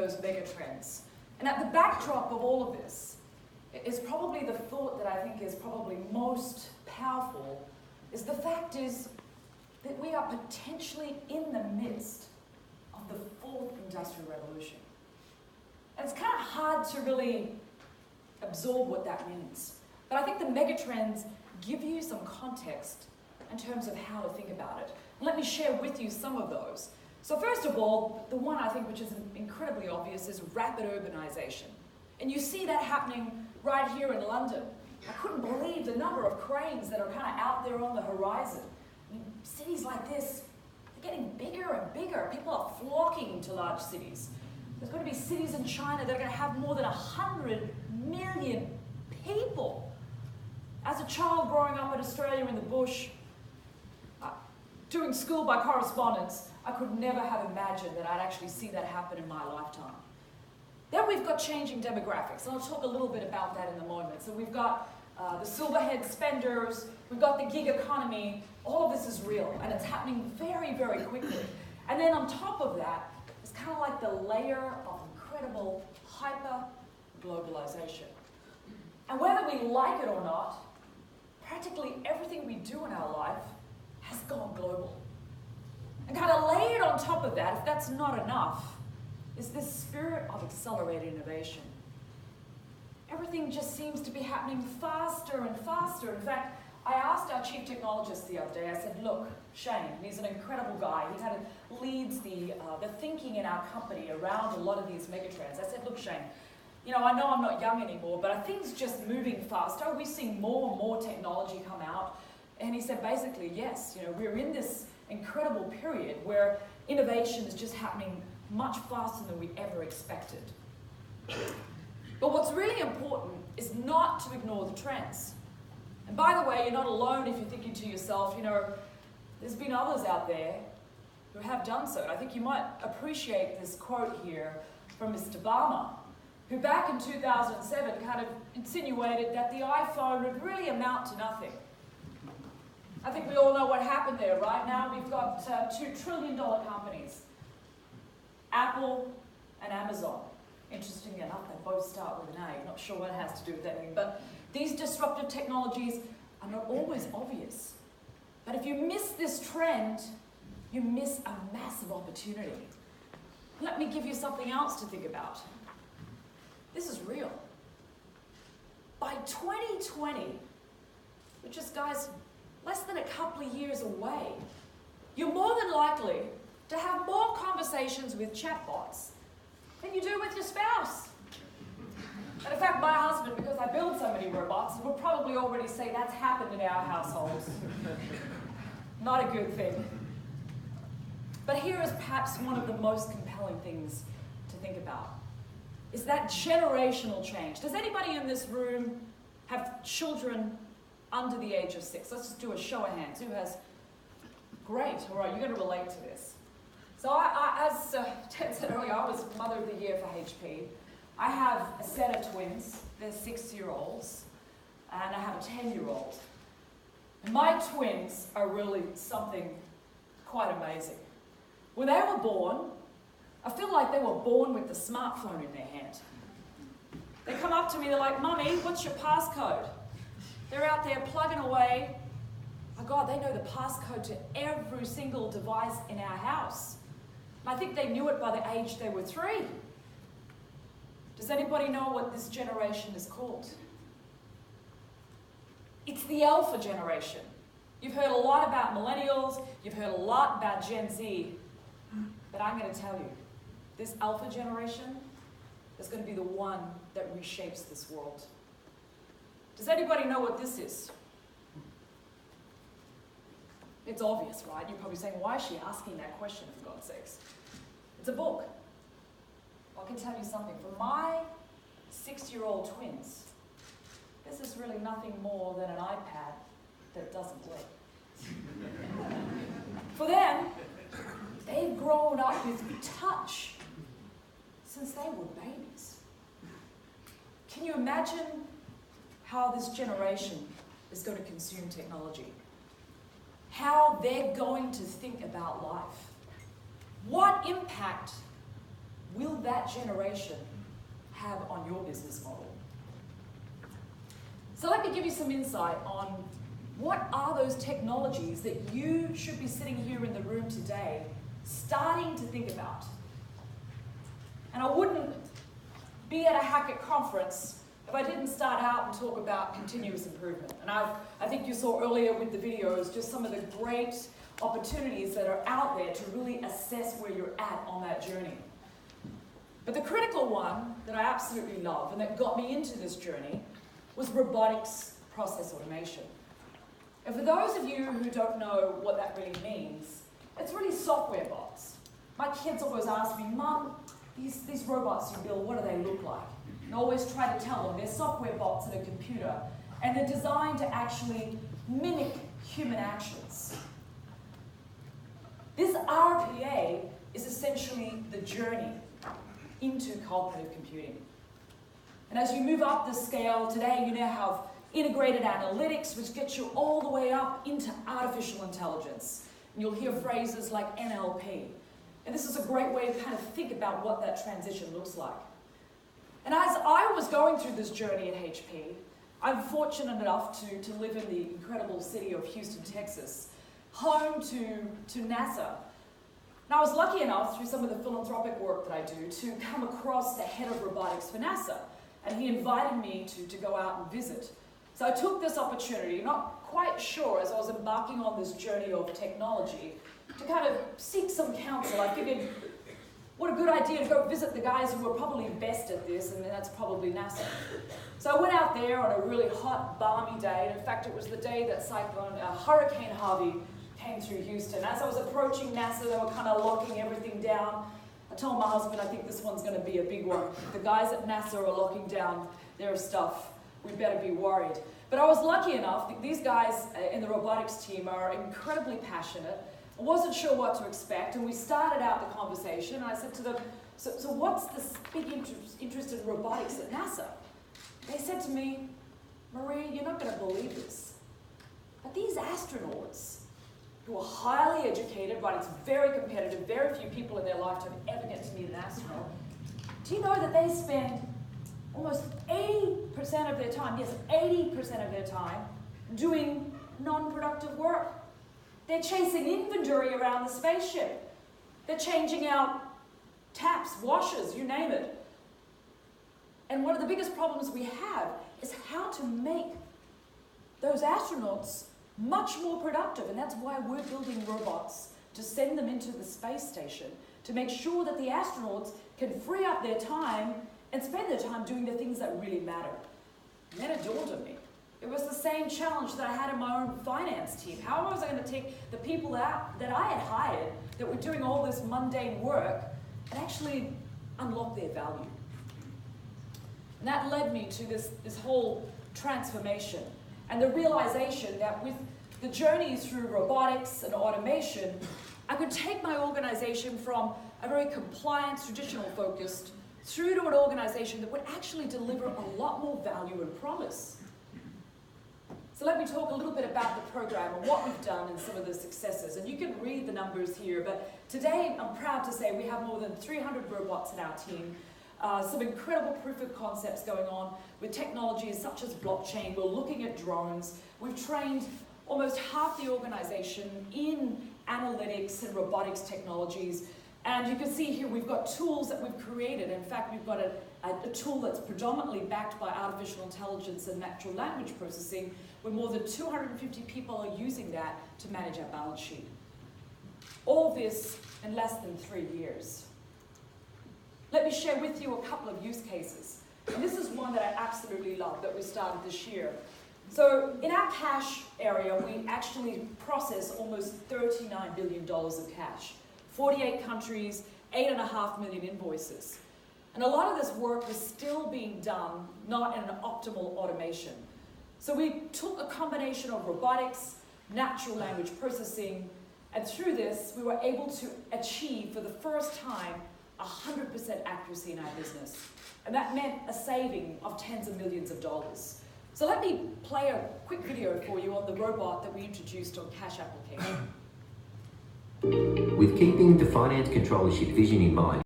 those mega trends. And at the backdrop of all of this is probably the thought that I think is probably most powerful, is the fact is that we are potentially in the midst of the fourth industrial revolution. And it's kind of hard to really absorb what that means. But I think the megatrends give you some context in terms of how to think about it. And let me share with you some of those. So first of all, the one I think which is incredibly obvious is rapid urbanization. And you see that happening right here in London. I couldn't believe the number of cranes that are kind of out there on the horizon. I mean, cities like this, they're getting bigger and bigger. People are flocking to large cities. There's going to be cities in China that are going to have more than 100 million people. As a child growing up in Australia in the bush, doing school by correspondence, I could never have imagined that I'd actually see that happen in my lifetime. Then we've got changing demographics, and I'll talk a little bit about that in a moment. So we've got the silverhead spenders, we've got the gig economy. All of this is real, and it's happening very, very quickly. And then on top of that, it's kind of like the layer of incredible hyper-globalization. And whether we like it or not, practically everything we do in our life has gone global. And kind of layered on top of that, if that's not enough, is this spirit of accelerated innovation. Everything just seems to be happening faster and faster. In fact, I asked our chief technologist the other day, I said, look, Shane, he's an incredible guy. He kind of leads the thinking in our company around a lot of these megatrends. I said, look, Shane, you know, I know I'm not young anymore, but are things just moving faster? Are we seeing more and more technology come out? And he said, basically, yes. You know, we're in this incredible period where innovation is just happening much faster than we ever expected. But what's really important is not to ignore the trends. And by the way, you're not alone if you're thinking to yourself, you know, there's been others out there who have done so. And I think you might appreciate this quote here from Mr. Obama, who back in 2007 kind of insinuated that the iPhone would really amount to nothing. I think we all know what happened there. Right now we've got $2 trillion companies, Apple and Amazon. Interestingly enough, they both start with an A. Not sure what it has to do with anything, but these disruptive technologies are not always obvious. But if you miss this trend, you miss a massive opportunity. Let me give you something else to think about. This is real. By 2020, which is, guys, less than a couple of years away, you're more than likely to have more conversations with chatbots than you do with your spouse. And in fact, my husband, because I build so many robots, will probably already say that's happened in our households. Not a good thing. But here is perhaps one of the most compelling things to think about, is that generational change. Does anybody in this room have children under the age of 6? Let's just do a show of hands. Who has? Great. All right, you're going to relate to this. So as Ted said earlier, I was Mother of the Year for HP. I have a set of twins. They're 6-year-olds, and I have a 10-year-old. And my twins are really something quite amazing. When they were born, I feel like they were born with the smartphone in their hand. They come up to me, they're like, Mummy, what's your passcode? They're out there plugging away. Oh God, they know the passcode to every single device in our house. And I think they knew it by the age they were 3. Does anybody know what this generation is called? It's the Alpha generation. You've heard a lot about millennials, you've heard a lot about Gen Z, but I'm going to tell you, this Alpha generation is going to be the one that reshapes this world. Does anybody know what this is? It's obvious, right? You're probably saying, why is she asking that question, for God's sakes? It's a book. I can tell you something. For my 6-year-old twins, this is really nothing more than an iPad that doesn't work. For them, they've grown up with touch since they were babies. Can you imagine how this generation is going to consume technology? How they're going to think about life? What impact will that generation have on your business model? So let me give you some insight on what are those technologies that you should be sitting here in the room today starting to think about. And I wouldn't be at a Hackett conference if I didn't start out and talk about continuous improvement. And I think you saw earlier with the videos just some of the great opportunities that are out there to really assess where you're at on that journey. But the critical one that I absolutely love and that got me into this journey was robotics process automation. And for those of you who don't know what that really means, it's really software bots. My kids always ask me, Mum, these robots you build, what do they look like? And I always try to tell them they're software bots in a computer, and they're designed to actually mimic human actions. This RPA is essentially the journey into cognitive computing. And as you move up the scale, today you now have integrated analytics, which gets you all the way up into artificial intelligence. And you'll hear phrases like NLP. And this is a great way to kind of think about what that transition looks like. And as I was going through this journey at HP, I'm fortunate enough to live in the incredible city of Houston, Texas, home to NASA. And I was lucky enough, through some of the philanthropic work that I do, to come across the head of robotics for NASA. And he invited me to go out and visit. So I took this opportunity, not quite sure as I was embarking on this journey of technology, to kind of seek some counsel. I figured, what a good idea to go visit the guys who were probably best at this, and that's probably NASA. So I went out there on a really hot, balmy day, and in fact it was the day that Hurricane Harvey came through Houston. As I was approaching NASA, they were kind of locking everything down. I told my husband, I think this one's going to be a big one. The guys at NASA are locking down their stuff. We better be worried. But I was lucky enough, these guys in the robotics team are incredibly passionate. I wasn't sure what to expect, and we started out the conversation, and I said to them, so what's this big interest in robotics at NASA? They said to me, Maria, you're not going to believe this, but these astronauts who are highly educated, right, it's very competitive, very few people in their lifetime ever get to meet an astronaut. Do you know that they spend almost 80% of their time, yes, 80% of their time, doing non-productive work? They're chasing inventory around the spaceship. They're changing out taps, washers, you name it. And one of the biggest problems we have is how to make those astronauts much more productive. And that's why we're building robots to send them into the space station, to make sure that the astronauts can free up their time and spend their time doing the things that really matter. And then it dawned on me. It was the same challenge that I had in my own finance team. How was I going to take the people that I had hired that were doing all this mundane work and actually unlock their value? And that led me to this whole transformation and the realization that with the journey through robotics and automation, I could take my organization from a very compliance, traditional focused, through to an organization that would actually deliver a lot more value and promise. So let me talk a little bit about the program and what we've done and some of the successes. And you can read the numbers here, but today I'm proud to say we have more than 300 robots in our team. Some incredible proof of concepts going on with technologies such as blockchain. We're looking at drones. We've trained almost half the organization in analytics and robotics technologies. And you can see here we've got tools that we've created. In fact, we've got a tool that's predominantly backed by artificial intelligence and natural language processing, where more than 250 people are using that to manage our balance sheet. All this in less than 3 years. Let me share with you a couple of use cases. And this is one that I absolutely love that we started this year. So in our cash area, we actually process almost $39 billion of cash. 48 countries, 8.5 million invoices. And a lot of this work is still being done, not in an optimal automation. So we took a combination of robotics, natural language processing, and through this, we were able to achieve, for the first time, 100% accuracy in our business. And that meant a saving of tens of millions of dollars. So let me play a quick video for you on the robot that we introduced on cash application. With keeping the finance controllership vision in mind,